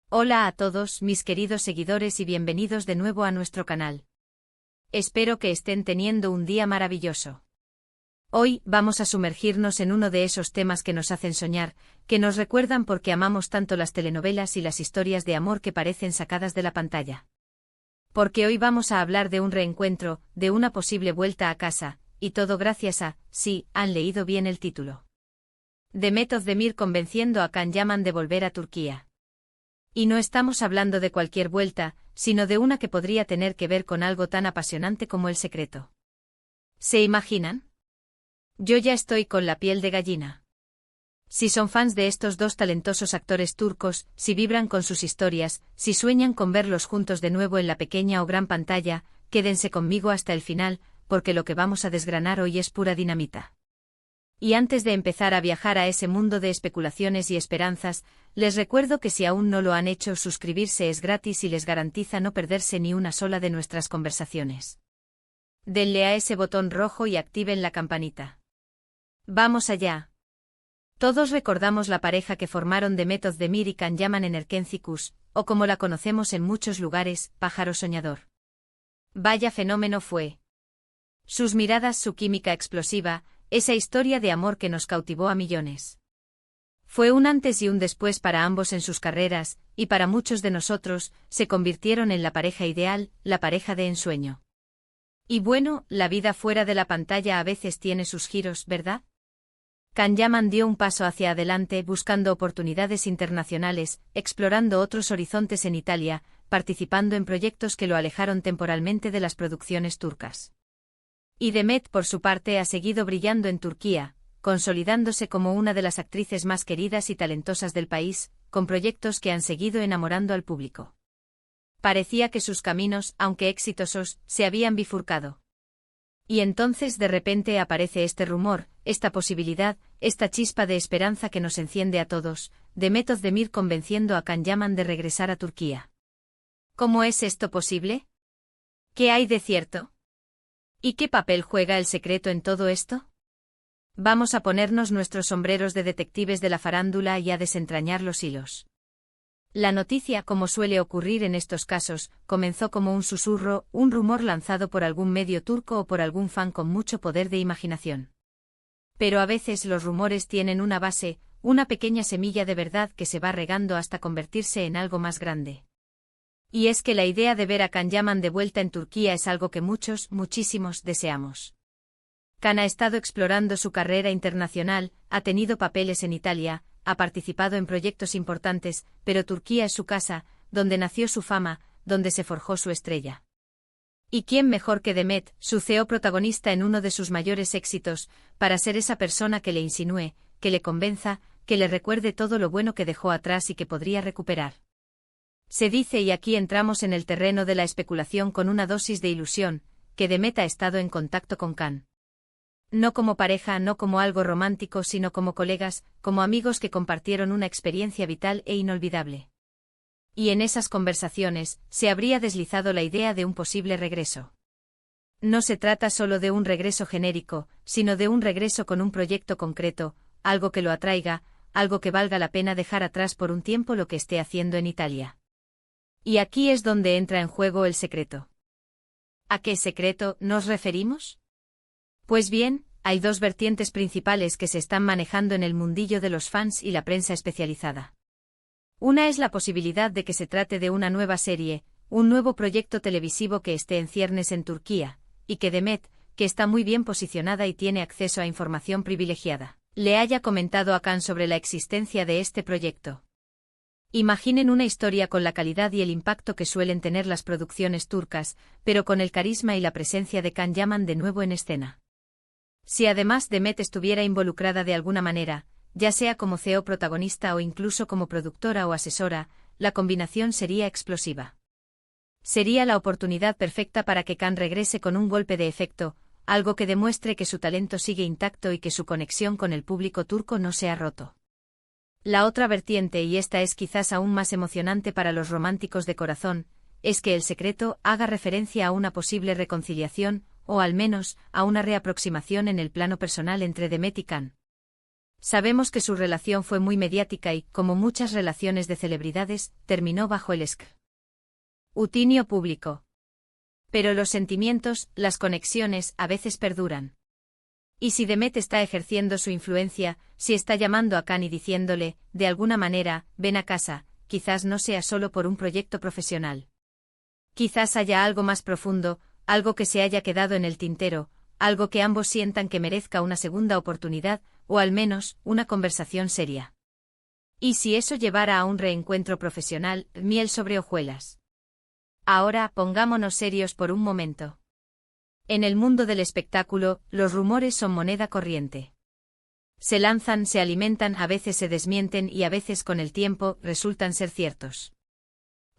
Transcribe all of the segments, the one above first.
Hola a todos mis queridos seguidores y bienvenidos de nuevo a nuestro canal. Espero que estén teniendo un día maravilloso. Hoy vamos a sumergirnos en uno de esos temas que nos hacen soñar, que nos recuerdan por qué amamos tanto las telenovelas y las historias de amor que parecen sacadas de la pantalla. Porque hoy vamos a hablar de un reencuentro, de una posible vuelta a casa, y todo gracias a, sí, han leído bien el título. Demet Özdemir convenciendo a Can Yaman de volver a Turquía. Y no estamos hablando de cualquier vuelta, sino de una que podría tener que ver con algo tan apasionante como El Secreto. ¿Se imaginan? Yo ya estoy con la piel de gallina. Si son fans de estos dos talentosos actores turcos, si vibran con sus historias, si sueñan con verlos juntos de nuevo en la pequeña o gran pantalla, quédense conmigo hasta el final, porque lo que vamos a desgranar hoy es pura dinamita. Y antes de empezar a viajar a ese mundo de especulaciones y esperanzas, les recuerdo que si aún no lo han hecho, suscribirse es gratis y les garantiza no perderse ni una sola de nuestras conversaciones. Denle a ese botón rojo y activen la campanita. ¡Vamos allá! Todos recordamos la pareja que formaron Demet Özdemir y Can Yaman en Erkencikus, o como la conocemos en muchos lugares, Pájaro Soñador. Vaya fenómeno fue. Sus miradas, su química explosiva, esa historia de amor que nos cautivó a millones. Fue un antes y un después para ambos en sus carreras, y para muchos de nosotros, se convirtieron en la pareja ideal, la pareja de ensueño. Y bueno, la vida fuera de la pantalla a veces tiene sus giros, ¿verdad? Can Yaman dio un paso hacia adelante buscando oportunidades internacionales, explorando otros horizontes en Italia, participando en proyectos que lo alejaron temporalmente de las producciones turcas. Y Demet, por su parte, ha seguido brillando en Turquía, consolidándose como una de las actrices más queridas y talentosas del país, con proyectos que han seguido enamorando al público. Parecía que sus caminos, aunque exitosos, se habían bifurcado. Y entonces de repente aparece este rumor, esta posibilidad, esta chispa de esperanza que nos enciende a todos, Demet Özdemir convenciendo a Can Yaman de regresar a Turquía. ¿Cómo es esto posible? ¿Qué hay de cierto? ¿Y qué papel juega El Secreto en todo esto? Vamos a ponernos nuestros sombreros de detectives de la farándula y a desentrañar los hilos. La noticia, como suele ocurrir en estos casos, comenzó como un susurro, un rumor lanzado por algún medio turco o por algún fan con mucho poder de imaginación. Pero a veces los rumores tienen una base, una pequeña semilla de verdad que se va regando hasta convertirse en algo más grande. Y es que la idea de ver a Can Yaman de vuelta en Turquía es algo que muchos, muchísimos, deseamos. Can ha estado explorando su carrera internacional, ha tenido papeles en Italia, ha participado en proyectos importantes, pero Turquía es su casa, donde nació su fama, donde se forjó su estrella. ¿Y quién mejor que Demet, su CEO protagonista en uno de sus mayores éxitos, para ser esa persona que le insinúe, que le convenza, que le recuerde todo lo bueno que dejó atrás y que podría recuperar? Se dice, y aquí entramos en el terreno de la especulación con una dosis de ilusión, que Demet ha estado en contacto con Can. No como pareja, no como algo romántico, sino como colegas, como amigos que compartieron una experiencia vital e inolvidable. Y en esas conversaciones, se habría deslizado la idea de un posible regreso. No se trata solo de un regreso genérico, sino de un regreso con un proyecto concreto, algo que lo atraiga, algo que valga la pena dejar atrás por un tiempo lo que esté haciendo en Italia. Y aquí es donde entra en juego El Secreto. ¿A qué secreto nos referimos? Pues bien, hay dos vertientes principales que se están manejando en el mundillo de los fans y la prensa especializada. Una es la posibilidad de que se trate de una nueva serie, un nuevo proyecto televisivo que esté en ciernes en Turquía, y que Demet, que está muy bien posicionada y tiene acceso a información privilegiada, le haya comentado a Can sobre la existencia de este proyecto. Imaginen una historia con la calidad y el impacto que suelen tener las producciones turcas, pero con el carisma y la presencia de Can Yaman de nuevo en escena. Si además Demet estuviera involucrada de alguna manera, ya sea como CEO protagonista o incluso como productora o asesora, la combinación sería explosiva. Sería la oportunidad perfecta para que Can regrese con un golpe de efecto, algo que demuestre que su talento sigue intacto y que su conexión con el público turco no se ha roto. La otra vertiente, y esta es quizás aún más emocionante para los románticos de corazón, es que El Secreto haga referencia a una posible reconciliación, o al menos, a una reaproximación en el plano personal entre Demet y Can. Sabemos que su relación fue muy mediática y, como muchas relaciones de celebridades, terminó bajo el escrutinio público. Pero los sentimientos, las conexiones, a veces perduran. Y si Demet está ejerciendo su influencia, si está llamando a Khan y diciéndole, de alguna manera, ven a casa, quizás no sea solo por un proyecto profesional. Quizás haya algo más profundo, algo que se haya quedado en el tintero, algo que ambos sientan que merezca una segunda oportunidad, o al menos, una conversación seria. ¿Y si eso llevara a un reencuentro profesional, miel sobre hojuelas? Ahora, pongámonos serios por un momento. En el mundo del espectáculo, los rumores son moneda corriente. Se lanzan, se alimentan, a veces se desmienten y a veces con el tiempo resultan ser ciertos.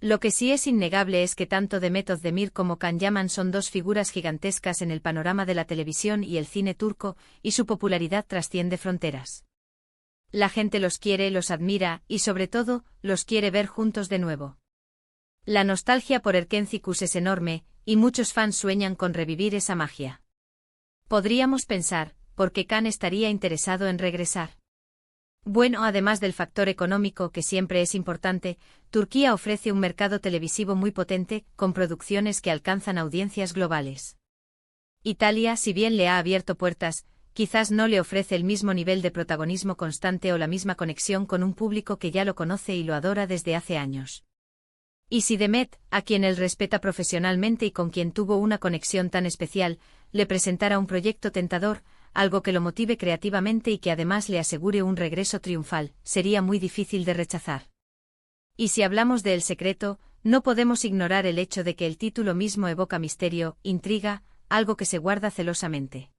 Lo que sí es innegable es que tanto Demet Özdemir como Can Yaman son dos figuras gigantescas en el panorama de la televisión y el cine turco, y su popularidad trasciende fronteras. La gente los quiere, los admira, y sobre todo, los quiere ver juntos de nuevo. La nostalgia por Erkencikus es enorme, y muchos fans sueñan con revivir esa magia. Podríamos pensar, ¿por qué Can estaría interesado en regresar? Bueno, además del factor económico que siempre es importante, Turquía ofrece un mercado televisivo muy potente, con producciones que alcanzan audiencias globales. Italia, si bien le ha abierto puertas, quizás no le ofrece el mismo nivel de protagonismo constante o la misma conexión con un público que ya lo conoce y lo adora desde hace años. Y si Demet, a quien él respeta profesionalmente y con quien tuvo una conexión tan especial, le presentara un proyecto tentador, algo que lo motive creativamente y que además le asegure un regreso triunfal, sería muy difícil de rechazar. Y si hablamos de El Secreto, no podemos ignorar el hecho de que el título mismo evoca misterio, intriga, algo que se guarda celosamente.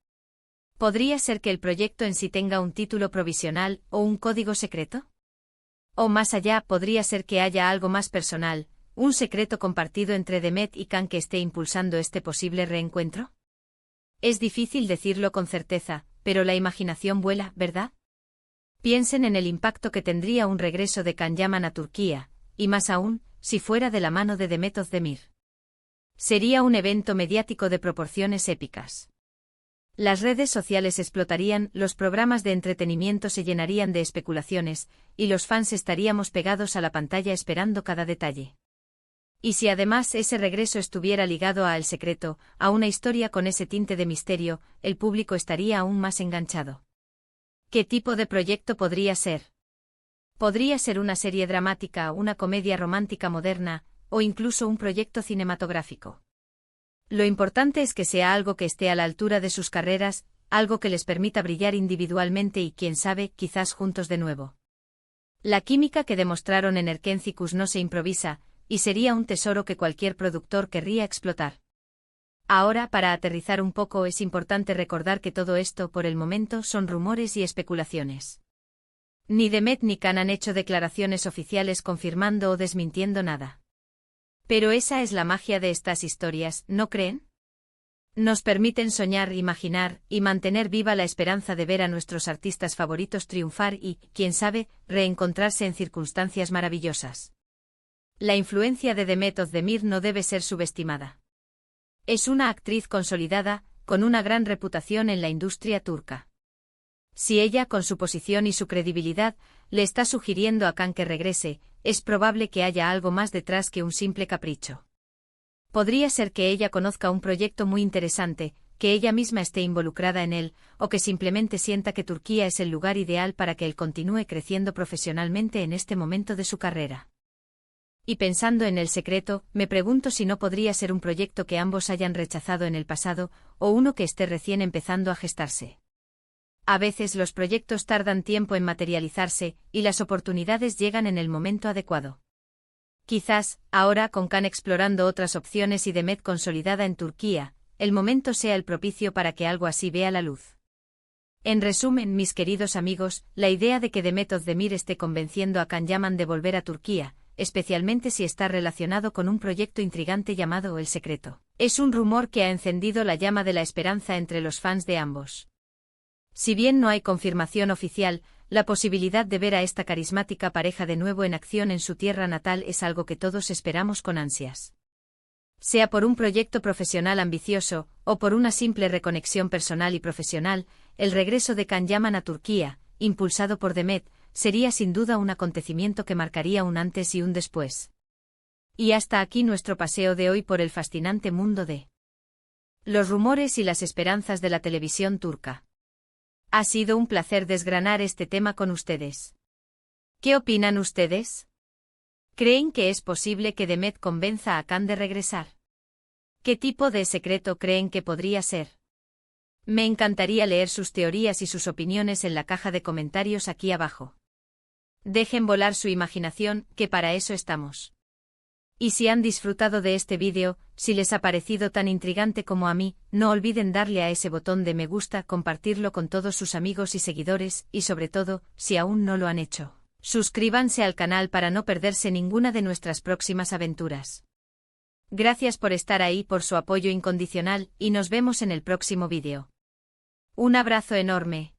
¿Podría ser que el proyecto en sí tenga un título provisional o un código secreto? O más allá, podría ser que haya algo más personal, un secreto compartido entre Demet y Can que esté impulsando este posible reencuentro. Es difícil decirlo con certeza, pero la imaginación vuela, ¿verdad? Piensen en el impacto que tendría un regreso de Can Yaman a Turquía, y más aún, si fuera de la mano de Demet Özdemir. Sería un evento mediático de proporciones épicas. Las redes sociales explotarían, los programas de entretenimiento se llenarían de especulaciones, y los fans estaríamos pegados a la pantalla esperando cada detalle. Y si además ese regreso estuviera ligado a El Secreto, a una historia con ese tinte de misterio, el público estaría aún más enganchado. ¿Qué tipo de proyecto podría ser? Podría ser una serie dramática, una comedia romántica moderna, o incluso un proyecto cinematográfico. Lo importante es que sea algo que esté a la altura de sus carreras, algo que les permita brillar individualmente y, quién sabe, quizás juntos de nuevo. La química que demostraron en Erkencikus no se improvisa, y sería un tesoro que cualquier productor querría explotar. Ahora, para aterrizar un poco, es importante recordar que todo esto, por el momento, son rumores y especulaciones. Ni Demet ni Can han hecho declaraciones oficiales confirmando o desmintiendo nada. Pero esa es la magia de estas historias, ¿no creen? Nos permiten soñar, imaginar, y mantener viva la esperanza de ver a nuestros artistas favoritos triunfar y, quién sabe, reencontrarse en circunstancias maravillosas. La influencia de Demet Özdemir no debe ser subestimada. Es una actriz consolidada, con una gran reputación en la industria turca. Si ella, con su posición y su credibilidad, le está sugiriendo a Can que regrese, es probable que haya algo más detrás que un simple capricho. Podría ser que ella conozca un proyecto muy interesante, que ella misma esté involucrada en él, o que simplemente sienta que Turquía es el lugar ideal para que él continúe creciendo profesionalmente en este momento de su carrera. Y pensando en El Secreto, me pregunto si no podría ser un proyecto que ambos hayan rechazado en el pasado, o uno que esté recién empezando a gestarse. A veces los proyectos tardan tiempo en materializarse, y las oportunidades llegan en el momento adecuado. Quizás, ahora con Can explorando otras opciones y Demet consolidada en Turquía, el momento sea el propicio para que algo así vea la luz. En resumen, mis queridos amigos, la idea de que Demet Özdemir esté convenciendo a Can Yaman de volver a Turquía, especialmente si está relacionado con un proyecto intrigante llamado El Secreto, es un rumor que ha encendido la llama de la esperanza entre los fans de ambos. Si bien no hay confirmación oficial, la posibilidad de ver a esta carismática pareja de nuevo en acción en su tierra natal es algo que todos esperamos con ansias. Sea por un proyecto profesional ambicioso, o por una simple reconexión personal y profesional, el regreso de Can Yaman a Turquía, impulsado por Demet, sería sin duda un acontecimiento que marcaría un antes y un después. Y hasta aquí nuestro paseo de hoy por el fascinante mundo de los rumores y las esperanzas de la televisión turca. Ha sido un placer desgranar este tema con ustedes. ¿Qué opinan ustedes? ¿Creen que es posible que Demet convenza a Hakan de regresar? ¿Qué tipo de secreto creen que podría ser? Me encantaría leer sus teorías y sus opiniones en la caja de comentarios aquí abajo. Dejen volar su imaginación, que para eso estamos. Y si han disfrutado de este vídeo, si les ha parecido tan intrigante como a mí, no olviden darle a ese botón de me gusta, compartirlo con todos sus amigos y seguidores, y sobre todo, si aún no lo han hecho, suscríbanse al canal para no perderse ninguna de nuestras próximas aventuras. Gracias por estar ahí, por su apoyo incondicional, y nos vemos en el próximo vídeo. Un abrazo enorme.